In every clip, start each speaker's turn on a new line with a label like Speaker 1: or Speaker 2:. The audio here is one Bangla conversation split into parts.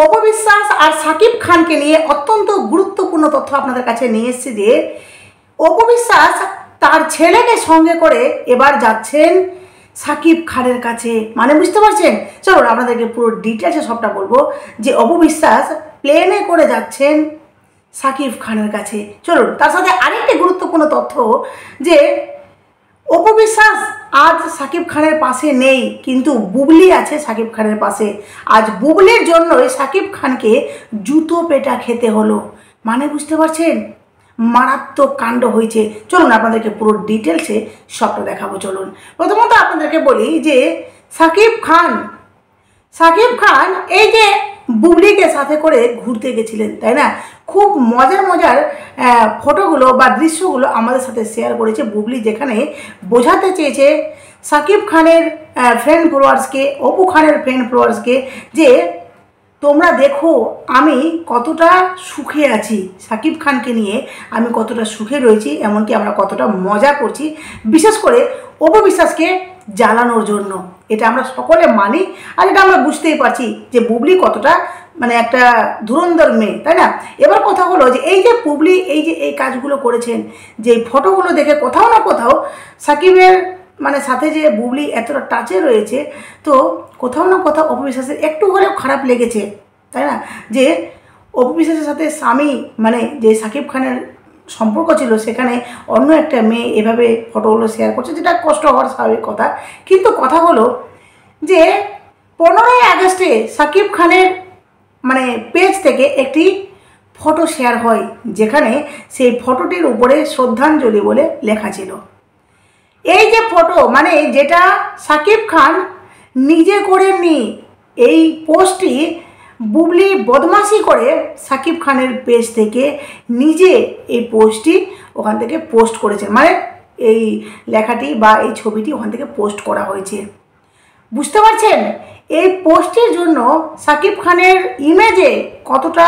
Speaker 1: অপবিশ্বাস আর সাকিব খানকে নিয়ে অত্যন্ত গুরুত্বপূর্ণ তথ্য আপনাদের কাছে নিয়ে এসেছি যে অপবিশ্বাস তার ছেলেকে সঙ্গে করে এবার যাচ্ছেন সাকিব খানের কাছে। মানে বুঝতে পারছেন? চলুন আপনাদেরকে পুরো ডিটেলসে সবটা বলবো যে অপবিশ্বাস প্লেনে করে যাচ্ছেন সাকিব খানের কাছে। চলুন তার সাথে আরেকটি গুরুত্বপূর্ণ তথ্য যে অপবিশ্বাস আজ সাকিব খানের পাশে নেই, কিন্তু বুবলি আছে সাকিব খানের পাশে। আজ বুবলির জন্যই সাকিব খানকে জুতো পেটা খেতে হলো। মানে বুঝতে পারছেন? মারাত্মক কাণ্ড হয়েছে। চলুন আপনাদেরকে পুরো ডিটেলসে সবটা দেখাবো। চলুন প্রথমত আপনাদেরকে বলি যে সাকিব খান এই যে বুবলিকে সাথে করে ঘুরতে গেছিলেন, তাই না? খুব মজার মজার ফটোগুলো বা দৃশ্যগুলো আমাদের সাথে শেয়ার করেছে বুবলি, যেখানে বোঝাতে চেয়েছে সাকিব খানের ফ্রেন্ড ফলোয়ার্সকে, অপু খানের ফ্রেন্ড ফলোয়ার্সকে যে তোমরা দেখো আমি কতটা সুখে আছি, সাকিব খানকে নিয়ে আমি কতটা সুখে রয়েছি, এমনকি আমরা কতটা মজা করছি, বিশেষ করে অপবিশ্বাসকে জ্বালানোর জন্য। এটা আমরা সকলে মানি আর এটা আমরা বুঝতেই পারছি যে বুবলি কতটা মানে একটা ধুরন্ধর মেয়ে, তাই না? এবার কথা হলো যে এই যে বুবলি এই যে এই কাজগুলো করেছেন, যে ফটোগুলো দেখে কোথাও না কোথাও সাকিবের মানে সাথে যে বুবলি এতটা টাচে রয়েছে, তো কোথাও না কোথাও অপবিশ্বাসের একটু হলেও খারাপ লেগেছে, তাই না? যে অপবিশ্বাসের সাথে স্বামী মানে যে সাকিব খানের সম্পর্ক ছিল, সেখানে অন্য একটা মেয়ে এভাবে ফটোগুলো শেয়ার করছে, যেটা কষ্ট হওয়ার স্বাভাবিক কথা। কিন্তু কথা হলো যে 15ই আগস্টে সাকিব খানের মানে পেজ থেকে একটি ফটো শেয়ার হয়, যেখানে সেই ফটোটির উপরে শ্রদ্ধাঞ্জলি বলে লেখা ছিল। এই যে ফটো মানে যেটা সাকিব খান নিজে করেননি, এই পোস্টটি বুবলি বদমাশি করে সাকিব খানের পেজ থেকে নিজে এই পোস্টটি ওখান থেকে পোস্ট করেছেন। মানে এই লেখাটি বা এই ছবিটি ওখান থেকে পোস্ট করা হয়েছে। বুঝতে পারছেন? এই পোস্টের জন্য সাকিব খানের ইমেজে কতটা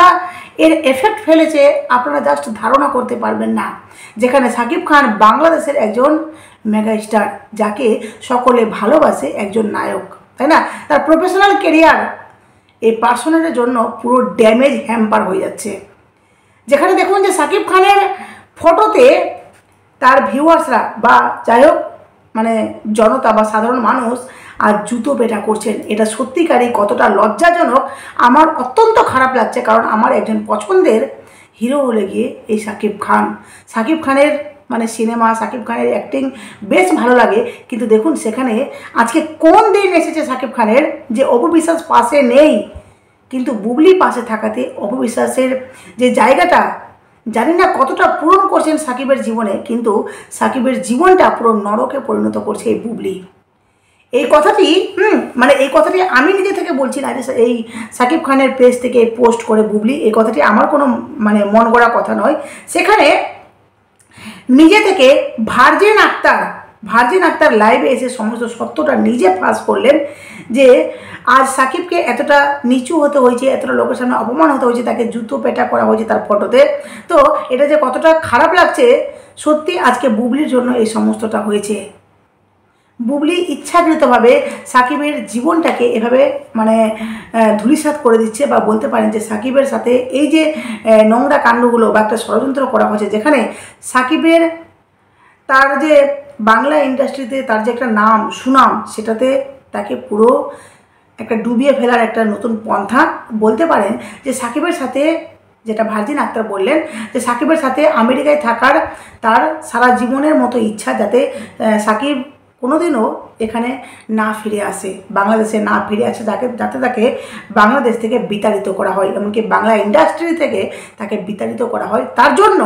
Speaker 1: এর এফেক্ট ফেলেছে আপনারা জাস্ট ধারণা করতে পারবেন না। যেখানে সাকিব খান বাংলাদেশের একজন মেগা স্টার, যাকে সকলে ভালোবাসে, একজন নায়ক, তাই না? তার প্রফেশনাল কেরিয়ার এই পার্সোনালের জন্য পুরো ড্যামেজ হ্যাম্পার হয়ে যাচ্ছে। যেখানে দেখুন যে সাকিব খানের ফটোতে তার ভিউয়ার্সরা বা যাই হোক মানে জনতা বা সাধারণ মানুষ আর জুতো পেটা করছেন। এটা সত্যিকারই কতটা লজ্জাজনক, আমার অত্যন্ত খারাপ লাগছে। কারণ আমার একজন পছন্দের হিরো হলে গিয়ে এই সাকিব খানের মানে সিনেমা, সাকিব খানের অ্যাক্টিং বেশ ভালো লাগে। কিন্তু দেখুন সেখানে আজকে কোন দিন এসেছে সাকিব খানের যে অপবিশ্বাস পাশে নেই, কিন্তু বুবলি পাশে থাকাতে অপবিশ্বাসের যে জায়গাটা জানি না কতটা পূরণ করছেন সাকিবের জীবনে, কিন্তু সাকিবের জীবনটা পুরো নরকে পরিণত করছে এই বুবলি। এই কথাটি মানে এই কথাটি আমি নিজে থেকে বলছি না যে এই সাকিব খানের পেজ থেকে পোস্ট করে বুবলি, এই কথাটি আমার কোনো মানে মন গড়া কথা নয়। সেখানে নিজে থেকে ভার্জিন আক্তার লাইভে এসে সমস্ত সত্যটা নিজে ফাঁস করলেন যে আজ সাকিবকে এতটা নিচু হতে হয়েছে, এতটা লোকের সামনে অপমান হতে হয়েছে, তাকে জুতো পেটা করা হয়েছে তার ফটোতে। তো এটা যে কতটা খারাপ লাগছে সত্যি, আজকে বুবলির জন্য এই সমস্তটা হয়েছে। বুবলি ইচ্ছাকৃতভাবে সাকিবের জীবনটাকে এভাবে মানে ধূলিসাৎ করে দিচ্ছে, বা বলতে পারেন যে সাকিবের সাথে এই যে নোংরা কাণ্ডগুলো বা একটা ষড়যন্ত্র করা হয়েছে, যেখানে সাকিবের তার যে বাংলা ইন্ডাস্ট্রিতে তার যে একটা নাম সুনাম, সেটাতে তাকে পুরো একটা ডুবিয়ে ফেলার একটা নতুন পন্থা বলতে পারেন। যে সাকিবের সাথে যেটা ভার্জিন আক্তার বললেন যে সাকিবের সাথে আমেরিকায় থাকার তার সারা জীবনের মতো ইচ্ছা, যাতে সাকিব কোনোদিনও এখানে না ফিরে আসে, বাংলাদেশে না ফিরে আসে, যাতে তাকে বাংলাদেশ থেকে বিতাড়িত করা হয়, এমনকি বাংলা ইন্ডাস্ট্রি থেকে তাকে বিতাড়িত করা হয়। তার জন্য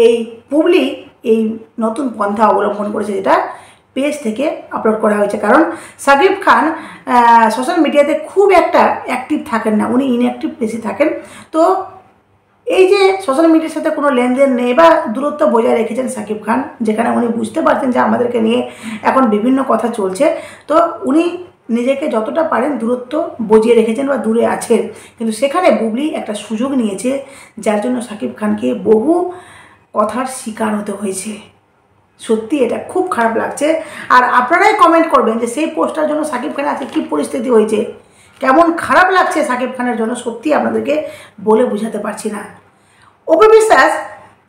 Speaker 1: এই বুবলি এই নতুন পন্থা অবলম্বন করেছে, যেটা পেজ থেকে আপলোড করা হয়েছে। কারণ সাকিব খান সোশ্যাল মিডিয়াতে খুব একটা অ্যাক্টিভ থাকেন না, উনি ইনঅ্যাক্টিভ বেশি থাকেন। তো এই যে সোশ্যাল মিডিয়ার সাথে কোনো লেনদেন নেই বা দূরত্ব বজায় রেখেছেন সাকিব খান, যেখানে উনি বুঝতে পারছেন যে আমাদেরকে নিয়ে এখন বিভিন্ন কথা চলছে, তো উনি নিজেকে যতটা পারেন দূরত্ব বজিয়ে রেখেছেন বা দূরে আছেন। কিন্তু সেখানে বুবলি একটা সুযোগ নিয়েছে, যার জন্য সাকিব খানকে বহু কথার শিকার হতে হয়েছে। সত্যি এটা খুব খারাপ লাগছে। আর আপনারাই কমেন্ট করবেন যে সেই পোস্টার জন্য সাকিব খানের আজকে কী পরিস্থিতি হয়েছে, কেমন খারাপ লাগছে সাকিব খানের জন্য সত্যি আপনাদেরকে বলে বোঝাতে পারছি না। অপু বিশ্বাস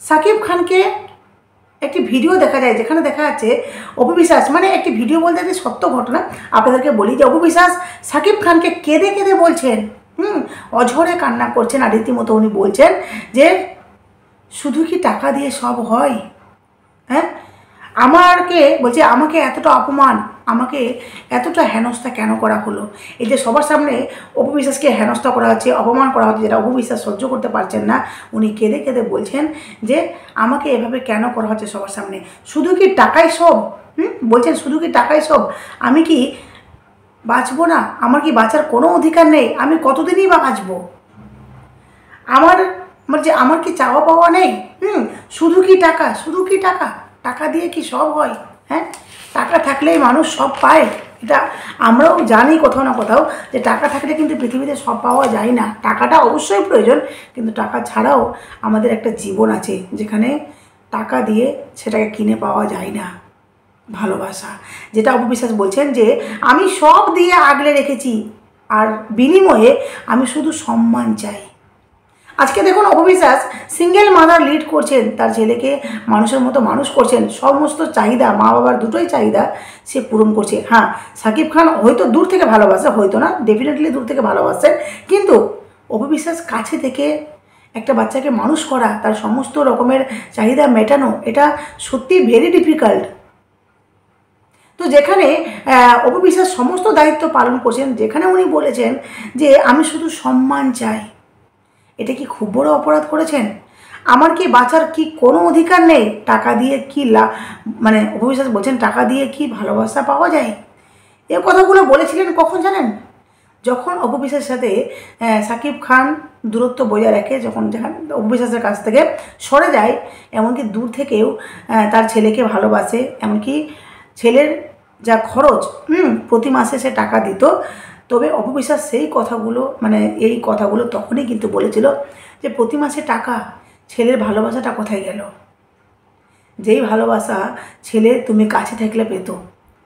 Speaker 1: সাকিব খানকে একটি ভিডিও দেখা যায়, যেখানে দেখা যাচ্ছে অপু বিশ্বাস, মানে একটি ভিডিও বলতে একটি সত্য ঘটনা আপনাদেরকে বলি, যে অপু বিশ্বাস সাকিব খানকে কেঁদে কেঁদে বলছেন, অঝরে কান্না করছেন, আর রীতিমতো উনি বলছেন যে শুধু কি টাকা দিয়ে সব হয়? হ্যাঁ, বলছে আমাকে এতটা অপমান, আমাকে এতটা হেনস্থা কেন করা হলো? এই যে সবার সামনে অপু বিশ্বাসকে হেনস্থা করা হচ্ছে, অপমান করা হচ্ছে, যেটা অপু বিশ্বাস সহ্য করতে পারছেন না, উনি কেঁদে কেঁদে বলছেন যে আমাকে এভাবে কেন করা হচ্ছে সবার সামনে? শুধু কি টাকাই সব? বলছেন শুধু কি টাকাই সব? আমি কি বাঁচবো না? আমার কি বাঁচার কোনো অধিকার নেই? আমি কতদিনই বা বাঁচবো? আমার কি চাওয়া পাওয়া নেই? শুধু কি টাকা? শুধু কি টাকা? টাকা দিয়ে কি সব হয়? হ্যাঁ, টাকা থাকলেই মানুষ সব পায়, এটা আমরাও জানি কোথাও না কোথাও, যে টাকা থাকলে কিন্তু পৃথিবীতে সব পাওয়া যায় না। টাকাটা অবশ্যই প্রয়োজন, কিন্তু টাকা ছাড়াও আমাদের একটা জীবন আছে, যেখানে টাকা দিয়ে সেটাকে কিনে পাওয়া যায় না। ভালোবাসা, যেটা অপু বিশ্বাস বলছেন যে আমি সব দিয়ে আগলে রেখেছি, আর বিনিময়ে আমি শুধু সম্মান চাই। আজকে দেখুন Apu Biswas single mother lead করছেন, তার ছেলেকে মানুষের মতো মানুষ করছেন, সমস্ত চাহিদা, মা বাবার দুটোই চাহিদা সে পূরণ করছে। হ্যাঁ, সাকিব খান হয়তো দূর থেকে ভালোবাসে, হয়তো না, ডেফিনেটলি দূর থেকে ভালোবাসেন, কিন্তু অপু বিশ্বাস কাছে থেকে একটা বাচ্চাকে মানুষ করা, তার সমস্ত রকমের চাহিদা মেটানো, এটা সত্যি ভেরি ডিফিকাল্ট। তো যেখানে অপু বিশ্বাস সমস্ত দায়িত্ব পালন করছেন, যেখানে উনি বলেছেন যে আমি শুধু সম্মান চাই, এটা কি খুব বড় অপরাধ করেছেন? আমার কি বাঁচার কি কোনো অধিকার নেই? টাকা দিয়ে কি মানে অপু বিশ্বাস বলছেন টাকা দিয়ে কি ভালোবাসা পাওয়া যায়? এ কথাগুলো বলেছিলেন কখন জানেন? যখন অপু বিশ্বাসের সাথে সাকিব খান দূরত্ব বজায় রাখে, যখন অপু বিশ্বাসের কাছ থেকে সরে যায়, এমনকি দূর থেকেও তার ছেলেকে ভালোবাসে, এমনকি ছেলের যা খরচ প্রতি মাসে সে টাকা দিত। তবে অপু বিশ্বাস সেই কথাগুলো, মানে এই কথাগুলো তখনই কিন্তু বলেছিল যে প্রতি মাসে টাকা, ছেলের ভালোবাসাটা কোথায় গেল? যেই ভালোবাসা ছেলে তুমি কাছে থাকলে পেত,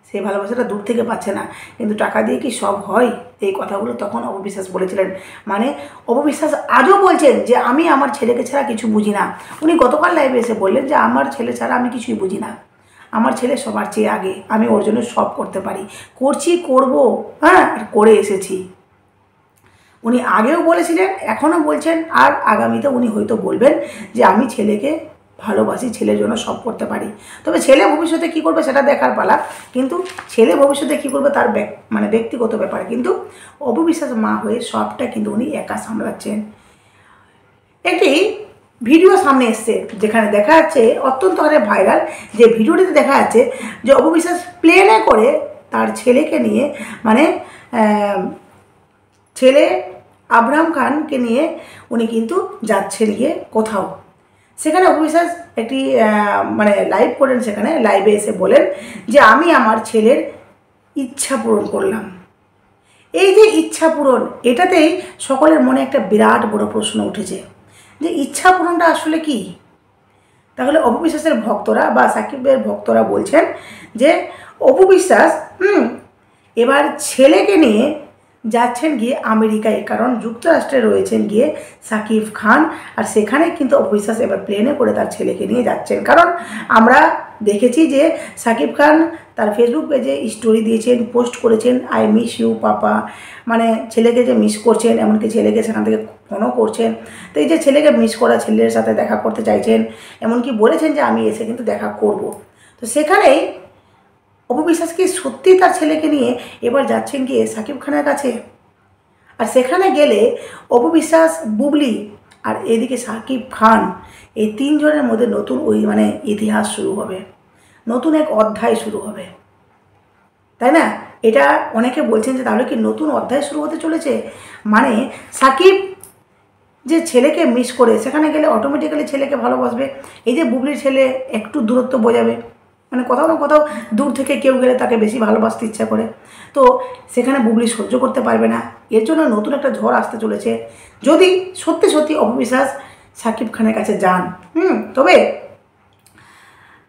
Speaker 1: সেই ভালোবাসাটা দূর থেকে পাচ্ছে না। কিন্তু টাকা দিয়ে কি সব হয়? এই কথাগুলো তখন অপু বিশ্বাস বলেছিলেন। মানে অপু বিশ্বাস আজও বলছেন যে আমি আমার ছেলেকে ছাড়া কিছু বুঝি না। উনি গতকাল লাইভে এসে বললেন যে আমার ছেলে ছাড়া আমি কিছুই বুঝি না, আমার ছেলে সবার চেয়ে আগে, আমি ওর জন্য সব করতে পারি, করছি, করব, হ্যাঁ, আর করে এসেছি। উনি আগেও বলেছিলেন, এখনও বলছেন, আর আগামীতে উনি হয়তো বলবেন যে আমি ছেলেকে ভালোবাসি, ছেলের জন্য সব করতে পারি। তবে ছেলে ভবিষ্যতে কী করবে সেটা দেখার পালা, কিন্তু ছেলে ভবিষ্যতে কী করবে তার ব্যক্তিগত ব্যাপার। কিন্তু অপু বিশ্বাস মা হয়ে সবটা কিন্তু উনি একা সামলাচ্ছেন। একটি ভিডিও সামনে এসছে, যেখানে দেখা যাচ্ছে অত্যন্ত হারে ভাইরাল, যে ভিডিওটিতে দেখা যাচ্ছে যে অপু বিশ্বাস প্লেনে করে তার ছেলেকে নিয়ে, মানে ছেলে আব্রাহাম খানকে নিয়ে উনি কিন্তু যাচ্ছেন গিয়ে কোথাও। সেখানে অপু বিশ্বাস একটি মানে লাইভ করেন, সেখানে লাইভে এসে বলেন যে আমি আমার ছেলের ইচ্ছা পূরণ করলাম। এই যে ইচ্ছা পূরণ, এটাতেই সকলের মনে একটা বিরাট বড় প্রশ্ন উঠেছে যে ইচ্ছা পূরণটা আসলে কি? তাহলে অপু বিশ্বাসের ভক্তরা বা সাকিবের ভক্তরা বলছেন যে অপু বিশ্বাস এবার ছেলেকে নিয়ে যাচ্ছেন গিয়ে আমেরিকায়, কারণ যুক্তরাষ্ট্রে রয়েছেন গিয়ে সাকিব খান, আর সেখানে কিন্তু অপু বিশ্বাস এবার প্লেনে করে তার ছেলেকে নিয়ে যাচ্ছেন। কারণ আমরা দেখেছি যে সাকিব খান তার ফেসবুক পেজে স্টোরি দিয়েছেন, পোস্ট করেছেন, আই মিস ইউ পাপা, মানে ছেলেকে যে মিস করছেন, এমনকি ছেলেকে সেখান থেকে ফোনও করছেন। তো এই যে ছেলেকে মিস করা, ছেলের সাথে দেখা করতে চাইছেন, এমনকি বলেছেন যে আমি এসে কিন্তু দেখা করব। তো সেখানেই অপু বিশ্বাস কি সত্যি তার ছেলেকে নিয়ে এবার যাচ্ছেন গিয়ে সাকিব খানের কাছে? আর সেখানে গেলে অপু বিশ্বাস, বুবলি আর এদিকে সাকিব খান, এই তিনজনের মধ্যে নতুন মানে ইতিহাস শুরু হবে, নতুন এক অধ্যায় শুরু হবে, তাই না? এটা অনেকে বলছেন যে তাহলে কি নতুন অধ্যায় শুরু হতে চলেছে? মানে সাকিব যে ছেলেকে মিস করে সেখানে গেলে অটোমেটিক্যালি ছেলেকে ভালোবাসবে। এই যে বুবলির ছেলে একটু দূরত্ব বোঝাবে, মানে কোথাও না কোথাও দূর থেকে কেউ গেলে তাকে বেশি ভালোবাসতে ইচ্ছা করে, তো সেখানে বুবলি সহ্য করতে পারবে না। এর জন্য নতুন একটা ঝড় আসতে চলেছে, যদি সত্যি সত্যি অপু বিশ্বাস সাকিব খানের কাছে যান। তবে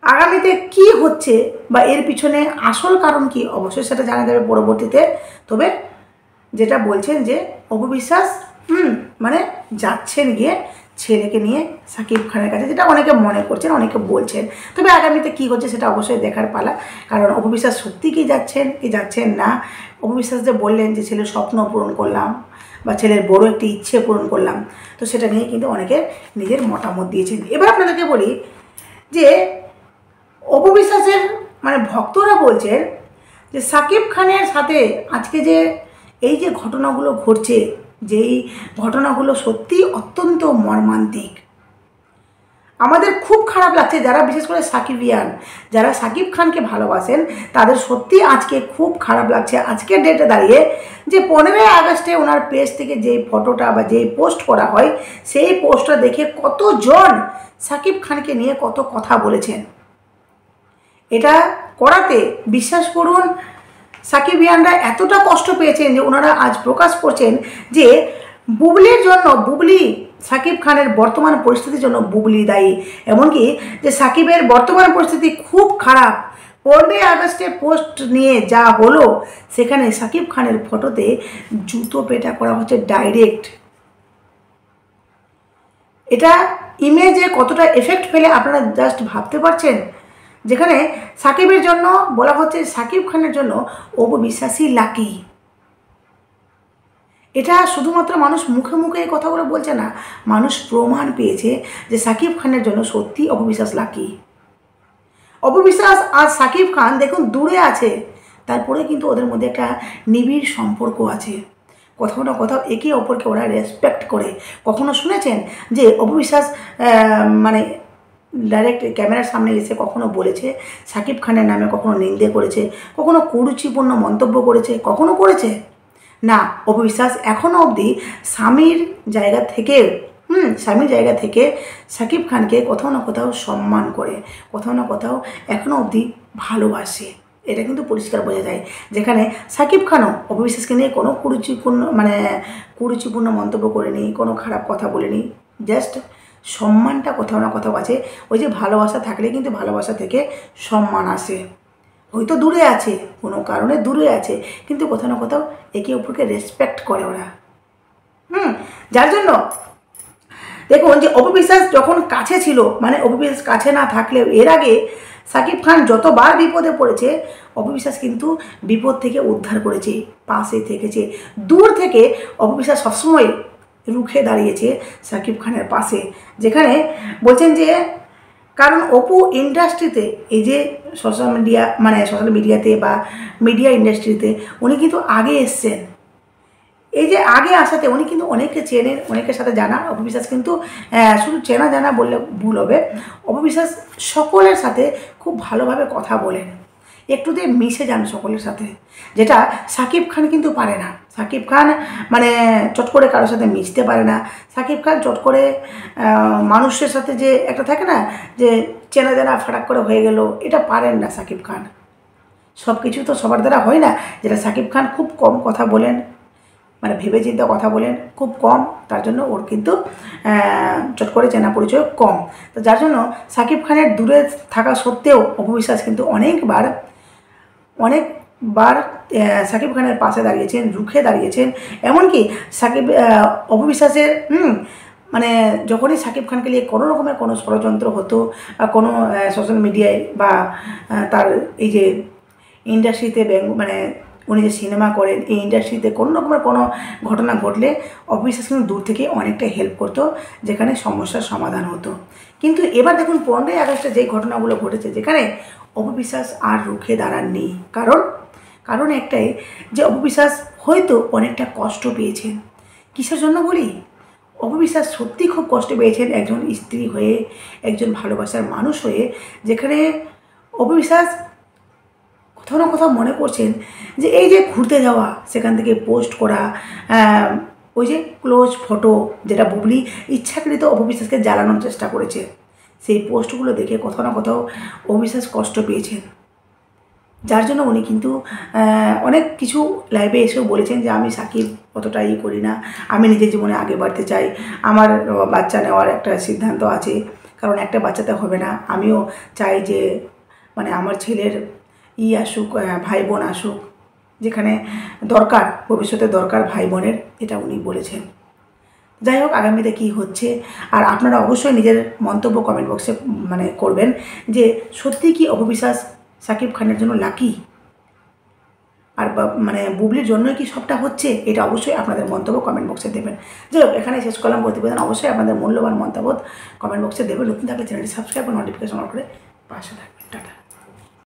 Speaker 1: আগামীতে কি হচ্ছে বা এর পিছনে আসল কারণ কি, অবশ্যই সেটা জানা যাবে পরবর্তীতে। তবে যেটা বলছেন যে অপু বিশ্বাস মানে যাচ্ছেন গিয়ে ছেলেকে নিয়ে সাকিব খানের কাছে, যেটা অনেকে মনে করছেন, অনেকে বলছেন। তবে আগামীতে কী হচ্ছে সেটা অবশ্যই দেখার পালা, কারণ অপু বিশ্বাস সত্যি কি যাচ্ছেন না। অপু বিশ্বাস যে বললেন যে ছেলের স্বপ্ন পূরণ করলাম বা ছেলের বড় একটি ইচ্ছে পূরণ করলাম, তো সেটা নিয়ে কিন্তু অনেকে নিজের মতামত দিয়েছেন। এবার আপনাদেরকে বলি যে অপু বিশ্বাসের মানে ভক্তরা বলছেন যে সাকিব খানের সাথে আজকে যে এই যে ঘটনাগুলো ঘটছে, যেই ঘটনাগুলো সত্যি অত্যন্ত মর্মান্তিক, আমাদের খুব খারাপ লাগছে। যারা বিশেষ করে সাকিবিয়ান, যারা সাকিব খানকে ভালোবাসেন, তাদের সত্যি আজকে খুব খারাপ লাগছে আজকের ডেটে দাঁড়িয়ে যে 15ই আগস্টে ওনার পেজ থেকে যেই ফটোটা বা যেই পোস্ট করা হয়, সেই পোস্টটা দেখে কতজন সাকিব খানকে নিয়ে কত কথা বলেছেন। এটা করাতে বিশ্বাস করুন সাকিবিয়ানরা এতটা কষ্ট পেয়েছেন যে ওনারা আজ প্রকাশ করছেন যে বুবলির জন্য, বুবলি সাকিব খানের বর্তমান পরিস্থিতির জন্য বুবলি দায়ী। এমনকি যে সাকিবের বর্তমান পরিস্থিতি খুব খারাপ, 15ই আগস্টে পোস্ট নিয়ে যা হলো, সেখানে সাকিব খানের ফটোতে জুতো পেটা করা হচ্ছে ডাইরেক্ট। এটা ইমেজে কতটা এফেক্ট ফেলে আপনারা জাস্ট ভাবতে পারছেন। যেখানে সাকিবের জন্য বলা হচ্ছে সাকিব খানের জন্য অপু বিশ্বাসই লাকি। এটা শুধুমাত্র মানুষ মুখে মুখে এই কথাগুলো বলছে না, মানুষ প্রমাণ পেয়েছে যে সাকিব খানের জন্য সত্যি অপু বিশ্বাস লাকি। অপু বিশ্বাস আর সাকিব খান দেখুন দূরে আছে, তারপরে কিন্তু ওদের মধ্যে একটা নিবিড় সম্পর্ক আছে। কোথাও না কোথাও একে অপরকে ওরা রেসপেক্ট করে। কখনো শুনেছেন যে অপু বিশ্বাস মানে ডাইরেক্ট ক্যামেরার সামনে এসে কখনো বলেছে সাকিব খানের নামে, কখনো নিন্দে করেছে, কখনো কুরুচিপূর্ণ মন্তব্য করেছে, কখনো করেছে না? অপু বিশ্বাস এখনও অবধি স্বামীর জায়গা থেকে সাকিব খানকে কোথাও না কোথাও সম্মান করে, কোথাও না কোথাও এখনও অবধি ভালোবাসে। এটা কিন্তু পরিষ্কার বোঝা যায়। যেখানে সাকিব খানও অপু বিশ্বাসকে নিয়ে কোনো কুরুচিপূর্ণ মন্তব্য করেনি, কোনো খারাপ কথা বলেনি, জাস্ট সম্মানটা কোথাও না কোথাও আছে। ওই যে ভালোবাসা থাকলে কিন্তু ভালোবাসা থেকে সম্মান আসে। হয়তো দূরে আছে, কোনো কারণে দূরে আছে, কিন্তু কোথাও না কোথাও একে অপরকে রেসপেক্ট করে ওরা। যার জন্য দেখুন যে অপু বিশ্বাস যখন কাছে ছিল, মানে অপু বিশ্বাস কাছে না থাকলেও এর আগে সাকিব খান যতবার বিপদে পড়েছে, অপু বিশ্বাস কিন্তু বিপদ থেকে উদ্ধার করেছে, পাশে থেকেছে। দূর থেকে অপু বিশ্বাস সবসময় রুখে দাঁড়িয়েছে সাকিব খানের পাশে। যেখানে বলছেন যে কারণ অপু ইন্ডাস্ট্রিতে, এই যে সোশ্যাল মিডিয়াতে বা মিডিয়া ইন্ডাস্ট্রিতে উনি কিন্তু আগে এসছেন। এই যে আগে আসাতে উনি কিন্তু অনেককে চেনেন, অনেকের সাথে জানা। অপু বিশ্বাস কিন্তু শুধু চেনা জানা বললে ভুল হবে, অপু বিশ্বাস সকলের সাথে খুব ভালোভাবে কথা বলেন, একটু দিয়ে মিশে যান সকলের সাথে, যেটা সাকিব খান কিন্তু পারে না। সাকিব খান মানে চট করে কারোর সাথে মিশতে পারে না। সাকিব খান চট করে মানুষের সাথে যে একটা থাকে না যে চেনা জানা ফাটাক করে হয়ে গেল, এটা পারেন না সাকিব খান। সব কিছু তো সবার দ্বারা হয় না, যেটা সাকিব খান খুব কম কথা বলেন, মানে ভেবে চিন্তে কথা বলেন খুব কম, তার জন্য ওর কিন্তু চট করে চেনা পরিচয় কম। তো যার জন্য সাকিব খানের দূরে থাকা সত্ত্বেও অপু বিশ্বাস কিন্তু অনেকবার সাকিব খানের পাশে দাঁড়িয়েছেন, রুখে দাঁড়িয়েছেন। এমনকি অপু বিশ্বাসের মানে যখনই সাকিব খানকে নিয়ে কোনো রকমের কোনো ষড়যন্ত্র হতো বা কোনো সোশ্যাল মিডিয়ায় বা তার এই যে ইন্ডাস্ট্রিতে মানে উনি যে সিনেমা করেন, এই ইন্ডাস্ট্রিতে কোনো রকমের কোনো ঘটনা ঘটলে অপু বিশ্বাস কিন্তু দূর থেকে অনেকটা হেল্প করতো, যেখানে সমস্যার সমাধান হতো। কিন্তু এবার দেখুন 15ই আগস্টে যেই ঘটনাগুলো ঘটেছে, যেখানে অপু বিশ্বাস আর রুখে দাঁড়াননি। কারণ একটাই যে অপু বিশ্বাস হয়তো অনেকটা কষ্ট পেয়েছেন। কিসের জন্য বলি? অপু বিশ্বাস সত্যি খুব কষ্ট পেয়েছেন একজন স্ত্রী হয়ে, একজন ভালোবাসার মানুষ হয়ে, যেখানে অপু বিশ্বাস কোথাও না কোথাও মনে করছেন যে এই যে ঘুরতে যাওয়া, সেখান থেকে পোস্ট করা, ওই যে ক্লোজ ফটো যেটা বুবলি ইচ্ছাকৃত অপু বিশ্বাসকে জ্বালানোর চেষ্টা করেছে, সেই পোস্টগুলো দেখে কোথাও না কোথাও অপু বিশ্বাস কষ্ট পেয়েছেন। যার জন্য উনি কিন্তু অনেক কিছু লাইভে এসেও বলেছেন যে আমি সাকিব অতটা করি না, আমি নিজের জীবনে আগে বাড়তে চাই, আমার বাচ্চা নেওয়ার একটা সিদ্ধান্ত আছে, কারণ একটা বাচ্চাতে হবে না, আমিও চাই যে মানে আমার ছেলের আসুক, ভাই বোন আসুক, যেখানে দরকার, ভবিষ্যতে দরকার ভাই বোনের, এটা উনি বলেছেন। যাই হোক, আগামীতে কী হচ্ছে, আর আপনারা অবশ্যই নিজের মন্তব্য কমেন্ট বক্সে করবেন যে সত্যি কি অপবিশ্বাস শাকিব খানের জন্য লাকি, আর বুবলির জন্যই কি সবটা হচ্ছে, এটা অবশ্যই আপনাদের মন্তব্য কমেন্ট বক্সে দেবেন। যাই হোক, এখানে শেষ করলাম প্রতিবেদন। অবশ্যই আপনাদের মূল্যবান মতামত কমেন্ট বক্সে দেবেন। নতুন থাকলে চ্যানেলটি সাবস্ক্রাইব করে নোটিফিকেশন অন করে পাশে থাকবেন। টাটা।